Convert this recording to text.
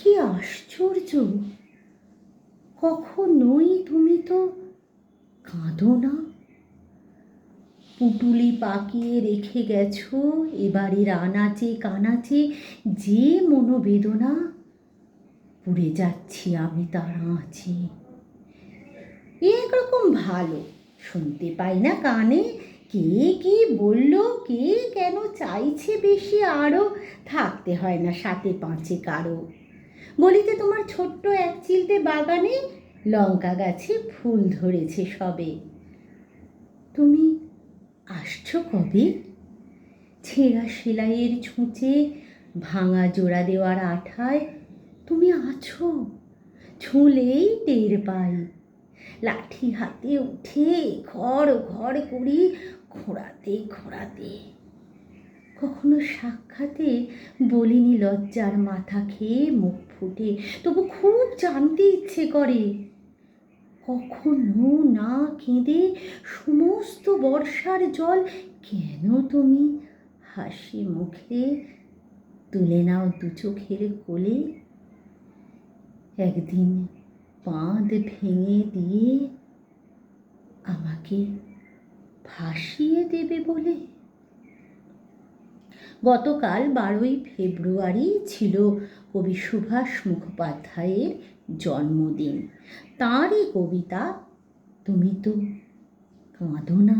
কি আশ্চর্য, কখনোই তুমি তো কাঁদো না। পুটুলি পাকিয়ে রেখে গেছো এবারের আনাচে কানাচে যে মনোবেদনা, পুড়ে যাচ্ছি আমি তার আঁচে। একরকম ভালো, শুনতে পাই না কানে, কে কি বলল, কে কেন চাইছে বেশি আরও, থাকতে হয় না সাথে পাঁচে কারো। বলিতে তোমার ছোট্ট এক চিলতে বাগানে লঙ্কা গাছে ফুল ধরেছে সবে। তুমি আসছো কবে? ছেঁড়া সেলাইয়ের ছুঁচে ভাঙা জোড়া দেওয়ার আঠায় তুমি আছো, ছুঁলেই টের পাই। লাঠি হাতে উঠে ঘর ঘর করি খোঁড়াতে খোঁড়াতে। কখনো সাক্ষাতে বলিনি লজ্জার মাথা খেয়ে মুখ ফুটে, তবু খুব জানতে ইচ্ছে করে। কখনো না কেঁদে সমস্ত বর্ষার জল কেন তুমি হাসি মুখে তুলে নাও দু চোখের কোলে? একদিন বাঁধ ভেঙে দিয়ে আমাকে ভাসিয়ে দেবে বলে। গতকাল 12ই ফেব্রুয়ারি ছিল কবি সুভাষ মুখোপাধ্যায়ের জন্মদিন। তাঁরই কবিতা তুমি তো কাঁদো না।